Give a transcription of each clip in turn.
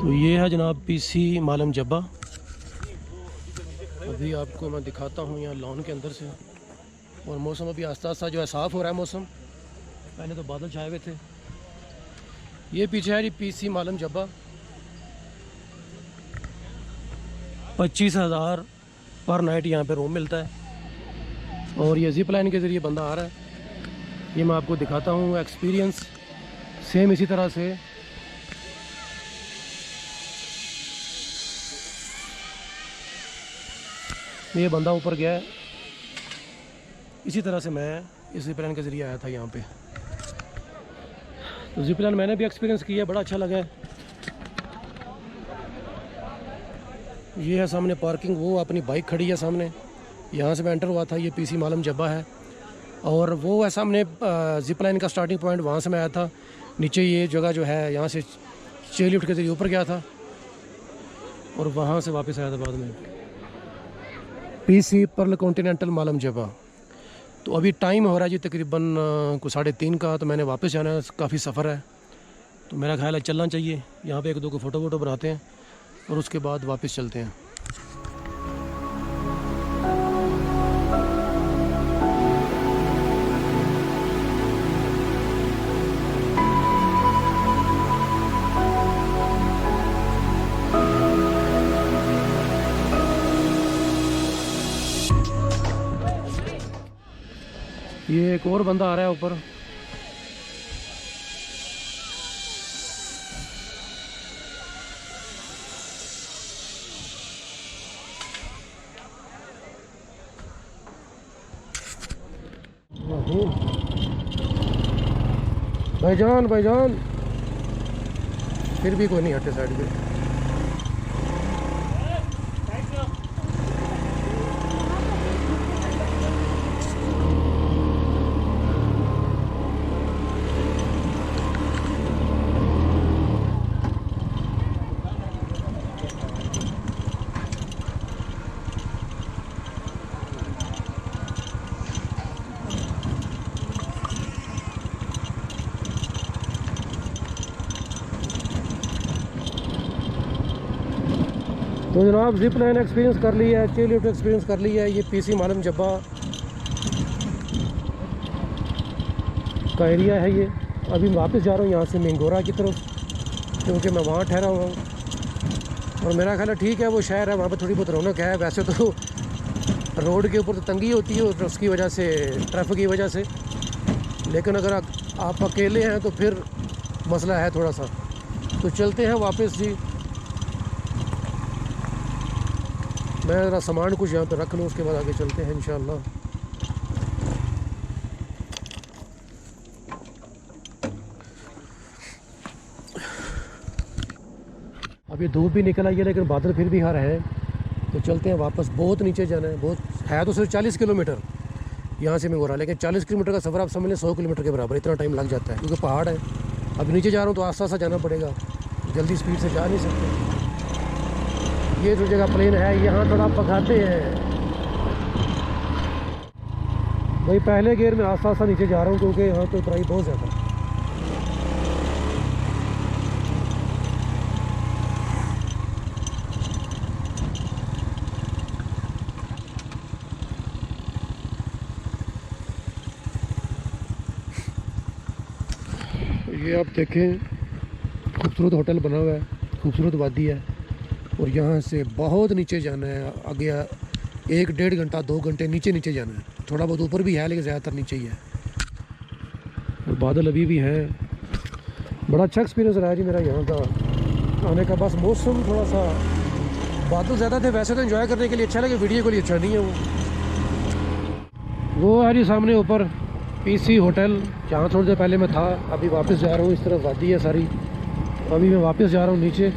तो ये है जनाब पीसी मालम जब्बा। अभी आपको मैं दिखाता हूँ यहाँ लॉन के अंदर से। और मौसम अभी आस्ता आस्ता जो है साफ़ हो रहा है मौसम, पहले तो बादल छाए हुए थे। ये पीछे है जी पीसी मालम जब्बा। 25,000 पर नाइट यहाँ पे रूम मिलता है। और ये जिप लाइन के ज़रिए बंदा आ रहा है। ये मैं आपको दिखाता हूँ एक्सपीरियंस सेम इसी तरह से। ये बंदा ऊपर गया है, इसी तरह से मैं इस जिप लाइन के ज़रिए आया था यहाँ पे। तो जिप लाइन मैंने भी एक्सपीरियंस किया है, बड़ा अच्छा लगा है। ये है सामने पार्किंग, वो अपनी बाइक खड़ी है सामने। यहाँ से मैं एंटर हुआ था, ये पीसी मालम जब्बा है। और वो है सामने जिप लाइन का स्टार्टिंग पॉइंट, वहाँ से मैं आया था। नीचे ये जगह जो है, यहाँ से चेयर लिफ्ट के ज़रिए ऊपर गया था और वहाँ से वापस आया था बाद में। पीसी पर्ल कॉन्टिनेंटल मालम जब्बा। तो अभी टाइम हो रहा है जी तकरीबन कुछ 3:30 का। तो मैंने वापस जाना है, काफ़ी सफ़र है, तो मेरा ख्याल है चलना चाहिए। यहाँ पे 1-2 को फ़ोटो वोटो बनाते हैं और उसके बाद वापस चलते हैं। ये एक और बंदा आ रहा है ऊपर। भाईजान भाईजान, फिर भी कोई नहीं हटे साइड पे। तो जनाब जिप लाइन एक्सपीरियंस कर लिया है, चेयर लिफ्ट एक्सपीरियंस कर लिया है। ये पीसी मालम जब्बा का एरिया है ये। अभी मैं वापस जा रहा हूँ यहाँ से मिंगोरा की तरफ, क्योंकि मैं वहाँ ठहरा हुआ हूँ। और मेरा ख्याल है ठीक है, वो शहर है, वहाँ पर थोड़ी बहुत रौनक है। वैसे तो रोड के ऊपर तो तंगी होती है उसकी वजह से, ट्रैफिक की वजह से। लेकिन अगर आप अकेले हैं तो फिर मसला है थोड़ा सा। तो चलते हैं वापस जी। मैं ज़रा सामान कुछ यहाँ पे रख लूँ, उसके बाद आगे चलते हैं इंशाअल्लाह। अभी धूप भी निकल आई है, लेकिन बादल फिर भी आ रहे हैं। तो चलते हैं वापस। बहुत नीचे जाना है, बहुत है तो सिर्फ 40 किलोमीटर यहाँ से मिंगोरा, लेकिन 40 किलोमीटर का सफ़र आप समझ लें 100 किलोमीटर के बराबर। इतना टाइम लग जाता है क्योंकि पहाड़ है। अब नीचे जा रहा हूँ तो आस्ता आस्ता जाना पड़ेगा, जल्दी स्पीड से जा नहीं सकते। ये जो जगह प्लेन है, यहाँ थोड़ा पकाते हैं भाई। पहले गियर में आस्ता आस्ता नीचे जा रहा हूँ क्योंकि यहाँ तो ऊंचाई बहुत ज़्यादा। ये आप देखें, खूबसूरत होटल बना हुआ है, खूबसूरत वादी है। और यहाँ से बहुत नीचे जाना है, आगे 1-1.5 घंटा 2 घंटे नीचे नीचे जाना है। थोड़ा बहुत ऊपर भी है, लेकिन ज़्यादातर नीचे ही है। और बादल अभी भी हैं। बड़ा अच्छा एक्सपीरियंस रहा है जी मेरा यहाँ का आने का। बस मौसम थोड़ा सा, बादल ज़्यादा थे। वैसे तो एंजॉय करने के लिए अच्छा लगे, वीडियो के लिए अच्छा नहीं है वो है जी सामने ऊपर पीसी होटल, जहाँ थोड़ी देर पहले मैं था। अभी वापस जा रहा हूँ, इस तरफ वादी है सारी। अभी मैं वापस जा रहा हूँ नीचे।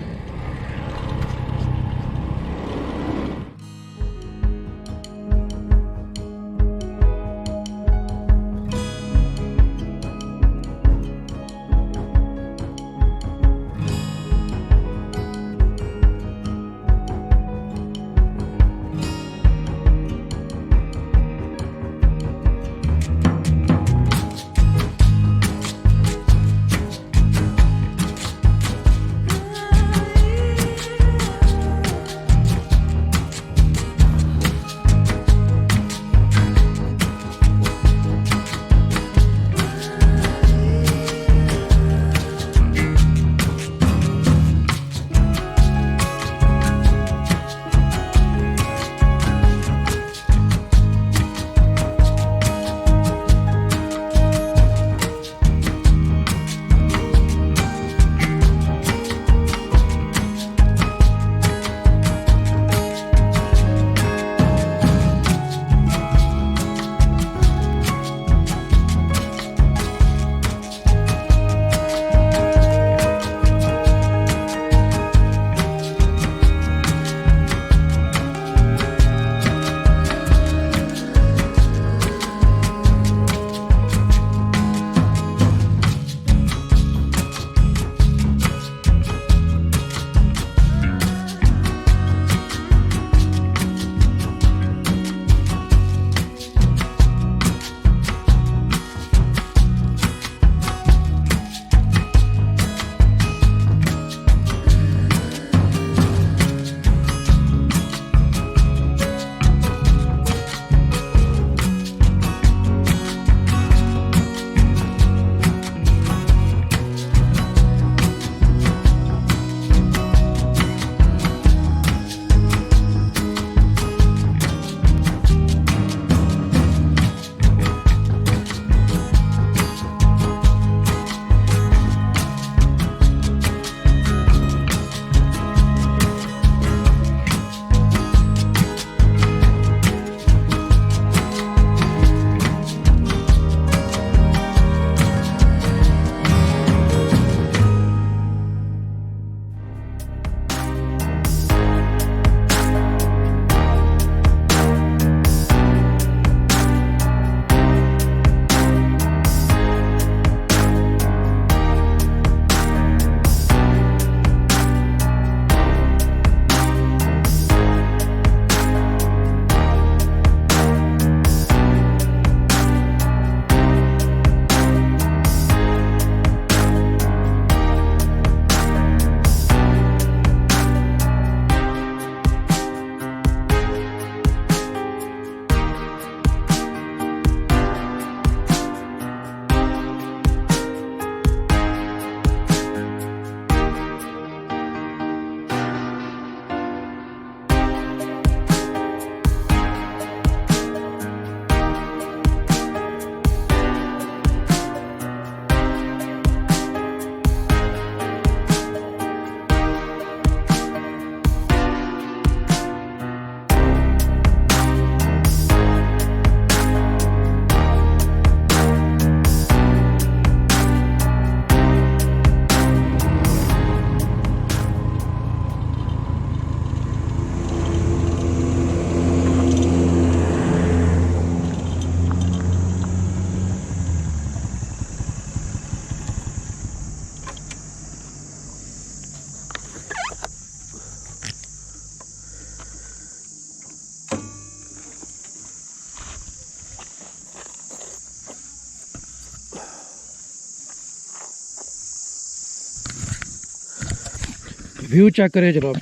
व्यू चेक करें जनाब।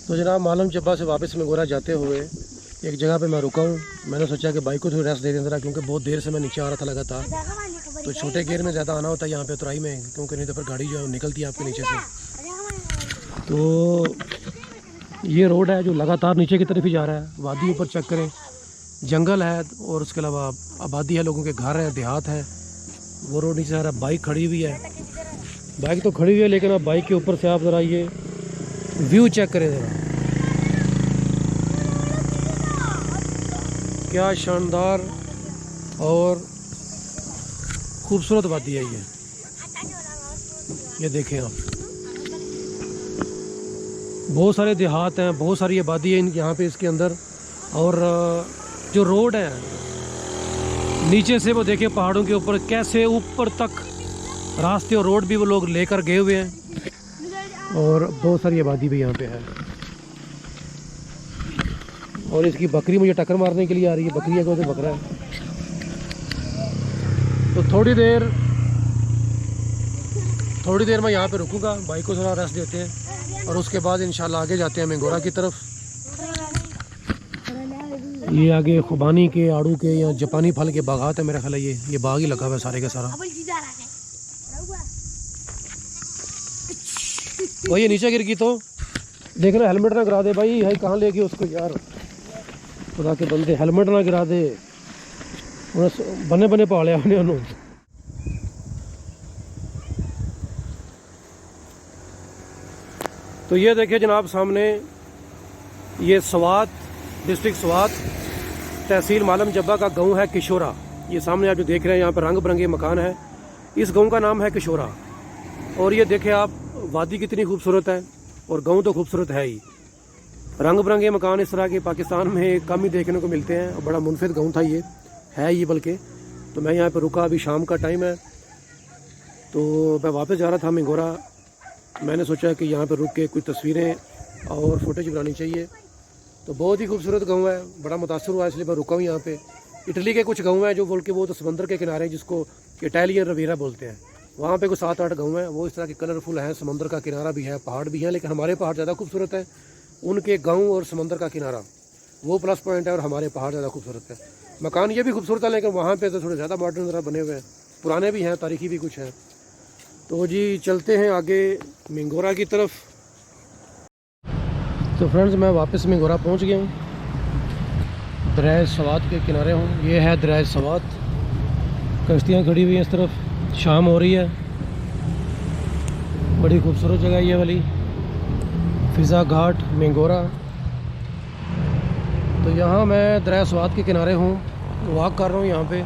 तो जनाब मालम जब्बा से वापस मेंगोरा जाते हुए एक जगह पे मैं रुका हूँ। मैंने सोचा कि बाइक को थोड़ी रेस्ट दे दें ज़रा, क्योंकि बहुत देर से मैं नीचे आ रहा था लगातार। तो छोटे गेयर में ज़्यादा आना होता है यहाँ पे उतराई में, क्योंकि नहीं तो फिर गाड़ी जो है निकलती है आपके नीचे से। तो ये रोड है जो लगातार नीचे की तरफ ही जा रहा है। वादी ऊपर चेक करें, जंगल है और उसके अलावा आबादी है, लोगों के घर हैं, देहात है। वो रोड नीचे आ रहा है। बाइक खड़ी हुई है, बाइक तो खड़ी हुई है, लेकिन अब बाइक के ऊपर से आप ज़रा ये व्यू चेक करें ज़रा, क्या शानदार और खूबसूरत वादी है ये देखें आप। बहुत सारे देहात हैं, बहुत सारी आबादी है यहाँ पे इसके अंदर। और जो रोड है नीचे से वो देखें पहाड़ों के ऊपर कैसे ऊपर तक रास्ते और रोड भी वो लोग लेकर गए हुए हैं। और बहुत सारी आबादी भी यहाँ पे है। और इसकी बकरी मुझे टक्कर मारने के लिए आ रही है। बकरी है तो बकरा है। तो थोड़ी देर मैं यहाँ पे रुकूंगा, बाइक को थोड़ा रेस्ट देते हैं और उसके बाद इंशाल्लाह आगे जाते हैं मेंगोरा की तरफ। ये आगे खुबानी के, आड़ू के या जापानी फल के बागात है मेरा ख्याल है। ये बाग ही लगा हुआ है सारे का सारा। भाई ये नीचे गिर गई तो देखना, हेलमेट ना गिरा दे भाई। भाई कहाँ ले गए उसको यार, खुदा के बंदे, हेलमेट ना गिरा दे। बने बने पालिया उन्होंने। तो ये देखिए जनाब सामने, ये स्वात डिस्ट्रिक्ट स्वात तहसील मालम जब्बा का गांव है किशोरा। ये सामने आप जो देख रहे हैं यहाँ पर रंग बिरंगे मकान है। इस गांव का नाम है किशोरा। और ये देखें आप वादी कितनी खूबसूरत है और गांव तो खूबसूरत है ही। रंग बिरंगे मकान इस तरह के पाकिस्तान में कम ही देखने को मिलते हैं और बड़ा मुनफिद गांव था ये, है ये बल्कि। तो मैं यहाँ पर रुका, अभी शाम का टाइम है तो मैं वापस जा रहा था मेंगोरा। मैंने सोचा कि यहाँ पर रुक के कुछ तस्वीरें और फुटेज बनानी चाहिए। तो बहुत ही खूबसूरत गांव है, बड़ा मुतासर हुआ इसलिए मैं रुका हूँ यहाँ पे। इटली के कुछ गांव हैं जो बोल के वो तो समंदर के किनारे, जिसको इटालियन रवीरा बोलते हैं, वहाँ पे कुछ 7-8 गांव हैं। वो इस तरह के कलरफुल हैं, समंदर का किनारा भी है, पहाड़ भी हैं। लेकिन हमारे पहाड़ ज़्यादा खूबसूरत है। उनके गाँव और समंदर का किनारा वो प्लस पॉइंट है और हमारे पहाड़ ज़्यादा खूबसूरत है। मकान ये भी खूबसूरत है, लेकिन वहाँ पर तो थोड़े ज़्यादा मॉडर्न तरह बने हुए हैं, पुराने भी हैं, तारीखी भी कुछ हैं। तो जी चलते हैं आगे मेंगोरा की तरफ। तो फ्रेंड्स मैं वापस मेंगोरा पहुंच गया हूँ। दरिया सवात के किनारे हूँ। ये है दरिया सवात, कश्तियाँ खड़ी हुई हैं इस तरफ। शाम हो रही है, बड़ी खूबसूरत जगह ये वाली, फिज़ा घाट मेंगोरा। तो यहाँ मैं दरिया सवात के किनारे हूँ, वॉक कर रहा हूँ यहाँ पे।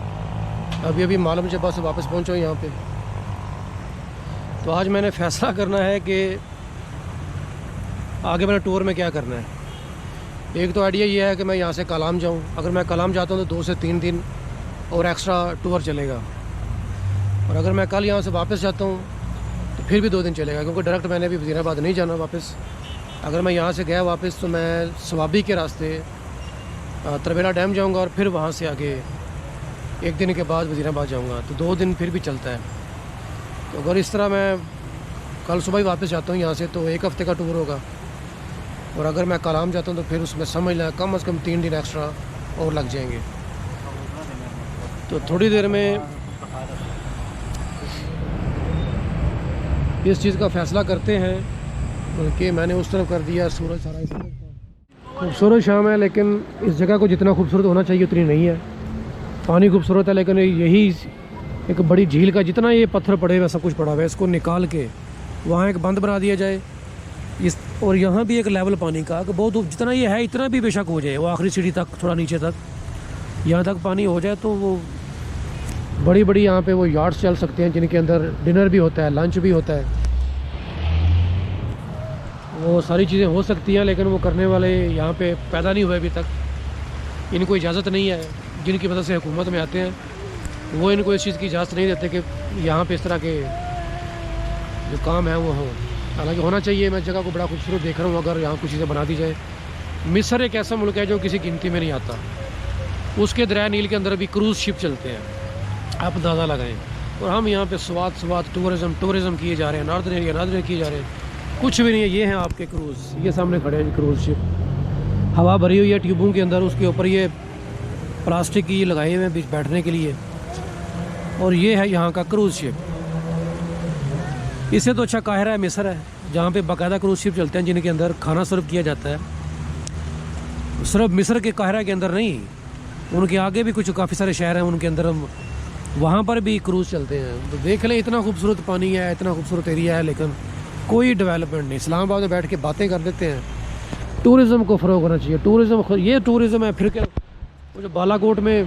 अभी मालम जब्बा से वापस पहुँचा हूँ यहाँ पे। तो आज मैंने फ़ैसला करना है कि आगे मैंने टूर में क्या करना है। एक तो आइडिया ये है कि मैं यहाँ से कलाम जाऊँ। अगर मैं कलाम जाता हूँ तो 2 से 3 दिन और एक्स्ट्रा टूर चलेगा। और अगर मैं कल यहाँ से वापस जाता हूँ तो फिर भी 2 दिन चलेगा, क्योंकि डायरेक्ट मैंने अभी वज़ीराबाद नहीं जाना वापस। अगर मैं यहाँ से गया वापस तो मैं स्वाबी के रास्ते तरबेला डैम जाऊँगा और फिर वहाँ से आगे 1 दिन के बाद वज़ीराबाद जाऊँगा। तो 2 दिन फिर भी चलता है। तो अगर इस तरह मैं कल सुबह ही वापस जाता हूँ यहाँ से तो 1 हफ़्ते का टूर होगा। और अगर मैं कलाम जाता हूँ तो फिर उसमें समझ लें कम से कम 3 दिन एक्स्ट्रा और लग जाएंगे। तो थोड़ी देर में इस चीज़ का फ़ैसला करते हैं, बल्कि मैंने उस तरफ कर दिया। सूरज सारा इस तरफ खूबसूरत शाम है, लेकिन इस जगह को जितना खूबसूरत होना चाहिए उतनी नहीं है। पानी खूबसूरत है, लेकिन यही एक बड़ी झील का जितना ये पत्थर पड़े हुए सब कुछ पड़ा हुआ है, इसको निकाल के वहाँ एक बंद बना दिया जाए। इस और यहाँ भी एक लेवल पानी का कि बहुत जितना ये है इतना भी बेशक हो जाए, वो आखिरी सीढ़ी तक, थोड़ा नीचे तक, यहाँ तक पानी हो जाए तो वो बड़ी बड़ी यहाँ पे वो यार्ड्स चल सकते हैं, जिनके अंदर डिनर भी होता है, लंच भी होता है, वो सारी चीज़ें हो सकती हैं। लेकिन वो करने वाले यहाँ पे पैदा नहीं हुए अभी तक, इनको इजाज़त नहीं है। जिनकी वजह से हुकूमत में आते हैं वो इनको इस चीज़ की इजाज़त नहीं देते कि यहाँ पे इस तरह के जो काम है वो हो। हालांकि होना चाहिए। मैं जगह को बड़ा खूबसूरत देख रहा हूँ, अगर यहाँ कुछ चीज़ें बना दी जाए। मिस्र एक ऐसा मुल्क है जो किसी गिनती में नहीं आता। उसके दरिया नील के अंदर भी क्रूज़ शिप चलते हैं, आप अंदाज़ा लगाएं। और हम यहाँ पे स्वाद टूरिज़म किए जा रहे हैं, नॉर्दर्न एरिया किए जा रहे हैं। कुछ भी नहीं है। ये हैं आपके क्रूज़, ये सामने खड़े हैं जी क्रूज़ शिप, हवा भरी हुई है ट्यूबों के अंदर, उसके ऊपर ये प्लास्टिक की लगाए हुए हैं बीच बैठने के लिए। और ये है यहाँ का क्रूज़ शिप। इससे तो अच्छा काहिरा है, मिस्र है, जहाँ पे बाकायदा क्रूज़ शिप चलते हैं जिनके अंदर खाना सर्व किया जाता है। सिर्फ मिस्र के काहिरा के अंदर नहीं, उनके आगे भी कुछ काफ़ी सारे शहर हैं, उनके अंदर वहाँ पर भी क्रूज़ चलते हैं। तो देख लें, इतना खूबसूरत पानी है, इतना खूबसूरत एरिया है, लेकिन कोई डेवलपमेंट नहीं। इस्लामाबाद में बैठ के बातें कर देते हैं। टूरिज़म को फ़रोग होना चाहिए। ये टूरिज़म है। फिर क्या, वो जो बालाकोट में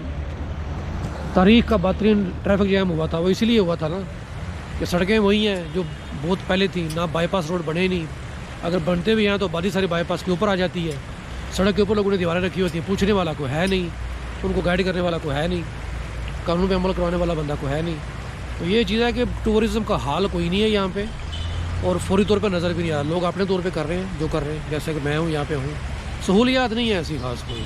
तारीख़ का बेहतरीन ट्रैफिक जैम हुआ था, वो इसलिए हुआ था ना कि सड़कें वही हैं जो बहुत पहले थी ना। बाईपास रोड बने नहीं, अगर बनते भी हैं तो बाकी सारी बाईपास के ऊपर आ जाती है। सड़क के ऊपर लोगों ने दीवारें रखी होती हैं, पूछने वाला कोई है नहीं, उनको गाइड करने वाला कोई है नहीं, कानून पे अमल करवाने वाला बंदा कोई है नहीं। तो ये चीज़ है कि टूरिज़म का हाल कोई नहीं है यहाँ पे, और फौरी तौर पे नज़र भी नहीं आ रहा। लोग अपने तौर पे कर रहे हैं जो कर रहे हैं, जैसे कि मैं हूँ यहाँ पे हूँ। सहूलियात नहीं है ऐसी खास कोई।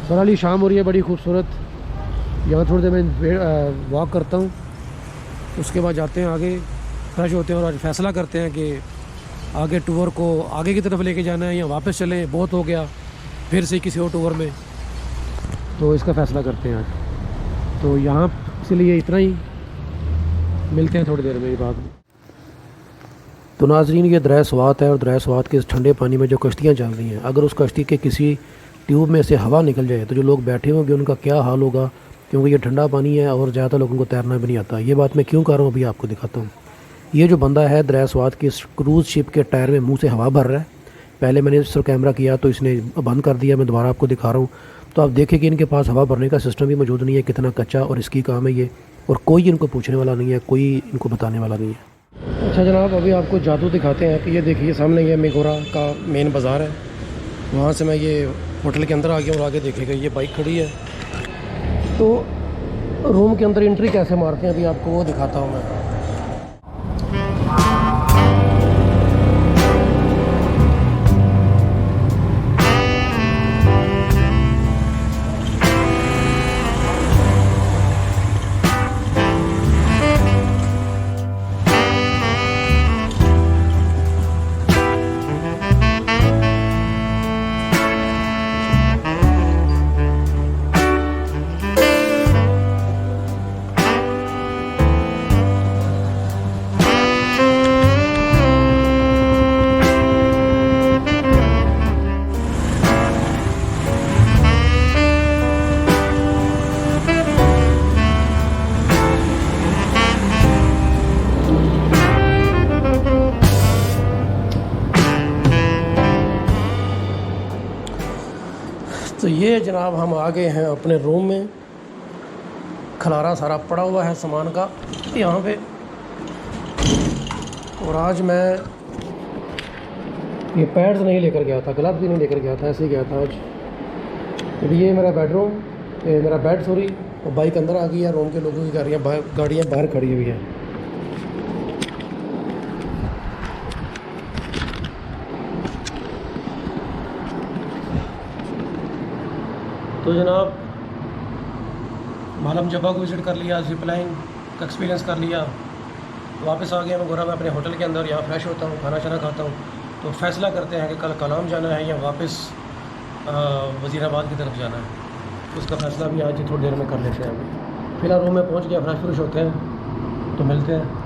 सर अली शाम हो रही है बड़ी खूबसूरत। यहाँ थोड़ी देर मैं वॉक करता हूँ, उसके बाद जाते हैं आगे, फ्रेश होते हैं और आज फैसला करते हैं कि आगे टूर को आगे की तरफ लेके जाना है या वापस चलें। बहुत हो गया फिर से किसी और टूर में, तो इसका फ़ैसला करते हैं आज। तो यहाँ इसलिए इतना ही, मिलते हैं थोड़ी देर में बाद में। तो नाज़रीन, ये दरिया स्वात है, और दरिया स्वात के इस ठंडे पानी में जो कश्तियाँ चल रही हैं, अगर उस कश्ती के किसी ट्यूब में से हवा निकल जाए तो जो लोग बैठे होंगे उनका क्या हाल होगा, क्योंकि ये ठंडा पानी है और ज़्यादा लोगों को तैरना भी नहीं आता। ये बात मैं क्यों कर रहा हूँ अभी आपको दिखाता हूँ। ये जो बंदा है दरिया स्वात की क्रूज़ शिप के टायर में मुंह से हवा भर रहा है। पहले मैंने इस कैमरा किया तो इसने बंद कर दिया, मैं दोबारा आपको दिखा रहा हूँ। तो आप देखें कि इनके पास हवा भरने का सिस्टम भी मौजूद नहीं है। कितना कच्चा और इसकी काम है ये, और कोई इनको पूछने वाला नहीं है, कोई इनको बताने वाला नहीं है। अच्छा जनाब, अभी आपको जादू दिखाते हैं कि ये देखिए सामने ये मिगोरा का मेन बाज़ार है। वहाँ से मैं ये होटल के अंदर आ गया और आगे देखेगा ये बाइक खड़ी है। तो रूम के अंदर एंट्री कैसे मारते हैं अभी आपको वो दिखाता हूँ मैं। तो ये जनाब हम आ गए हैं अपने रूम में। खलारा सारा पड़ा हुआ है सामान का यहाँ पे। और आज मैं ये पैड्स नहीं लेकर गया था, ग्लव्स भी नहीं लेकर गया था, ऐसे ही गया था आज। तो ये मेरा बेडरूम, ये मेरा बेड सॉरी, और बाइक अंदर आ गई है। रूम के लोगों की गाड़ियाँ बाहर खड़ी हुई हैं। तो जनाब मालम जब्बा को विज़िट कर लिया, ज़िप लाइन का एक्सपीरियंस कर लिया, वापस आ गया मैं गोरा। मैं अपने होटल के अंदर यहाँ फ्रेश होता हूँ, खाना शाना खाता हूँ। तो फैसला करते हैं कि कल कलाम जाना है या वापस वज़ीराबाद की तरफ जाना है। उसका फ़ैसला भी आज थोड़ी देर में कर लेते हैं। फ़िलहाल रूम में पहुँच गया, फ्रेश होते हैं, तो मिलते हैं।